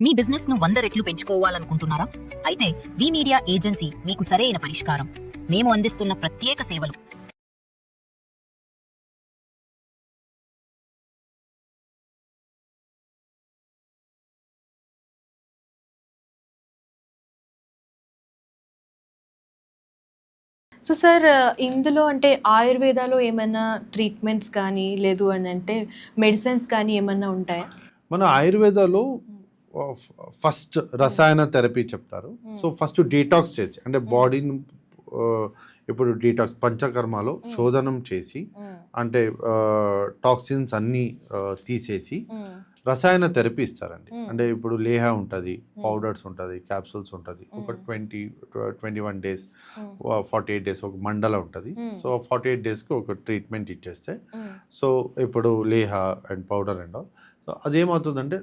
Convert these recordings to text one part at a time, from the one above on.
మీ business ను 100 రెట్లు పెంచుకోవాలనుకుంటున్నారా? అయితే వి మీడియా ఏజెన్సీ మీకు సరైన పరిష్కారం. మేము అందిస్తున్న ప్రత్యేక సేవలు. సో సార్ ఇందులో అంటే ఆయుర్వేదాలో ఏమైనా ట్రీట్మెంట్స్ కానీ లేదు అని అంటే మెడిసిన్స్ కానీ ఏమన్నా ఉంటాయా? మన ఆయుర్వేదాలో ఫస్ట్ రసాయన థెరపీ చెప్తారు. సో ఫస్ట్ డీటాక్స్ చేసి అంటే బాడీని ఇప్పుడు డీటాక్స్ పంచకర్మలో శోధనం చేసి అంటే టాక్సిన్స్ అన్నీ తీసేసి రసాయన థెరపీ ఇస్తారండి. అంటే ఇప్పుడు లేహ ఉంటుంది, పౌడర్స్ ఉంటుంది, క్యాప్సూల్స్ ఉంటుంది, ఒక 21 days 48 days ఒక మండల ఉంటుంది. సో 48 daysకి ఒక ట్రీట్మెంట్ ఇచ్చేస్తే సో ఇప్పుడు లేహ and powder and all so అదేమవుతుందంటే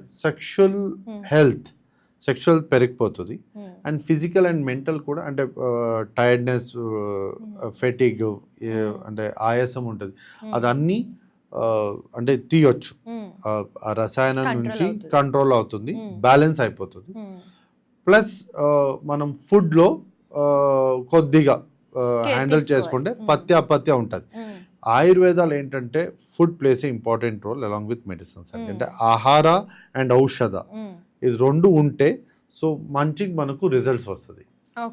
సెక్షువల్ పెరిగిపోతుంది అండ్ ఫిజికల్ అండ్ మెంటల్ కూడా అంటే టైర్డ్నెస్, ఫెటిగ్ అంటే ఆయాసం ఉంటుంది, అదన్నీ అంటే తీయొచ్చు. ఆ రసాయనం నుంచి కంట్రోల్ అవుతుంది, బ్యాలెన్స్ అయిపోతుంది. ప్లస్ మనం ఫుడ్లో కొద్దిగా హ్యాండిల్ చేసుకుంటే పత్య ఉంటుంది. ఆయుర్వేదాలు ఏంటంటే food plays a important role along with medicines అంటే ఆహార అండ్ ఔషధ ఇది రెండు ఉంటే సో మంచిగా మనకు రిజల్ట్స్ వస్తుంది.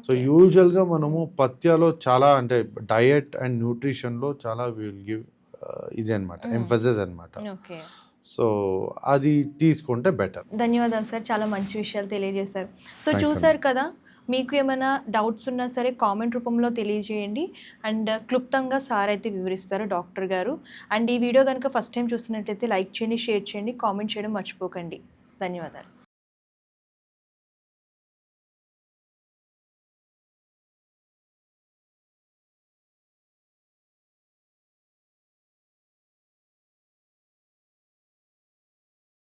సో యూజువల్గా మనము పత్యాలో చాలా అంటే డయట్ అండ్ న్యూట్రిషన్లో చాలా విల్ గివ్ ఇది అనమాట ఎంఫసిస్ అనమాట. సో అది తీసుకుంటే బెటర్. ధన్యవాదాలు సార్, చాలా మంచి విషయాలు తెలియజేశారు. సో చూసారు కదా, మీకు ఏమైనా డౌట్స్ ఉన్నా సరే కామెంట్ రూపంలో తెలియజేయండి అండ్ క్లుప్తంగా సార్ అయితే వివరిస్తారు డాక్టర్ గారు. అండ్ ఈ వీడియో కనుక ఫస్ట్ టైం చూస్తున్నట్టయితే లైక్ చేయండి, షేర్ చేయండి, కామెంట్ చేయడం మర్చిపోకండి. ధన్యవాదాలు.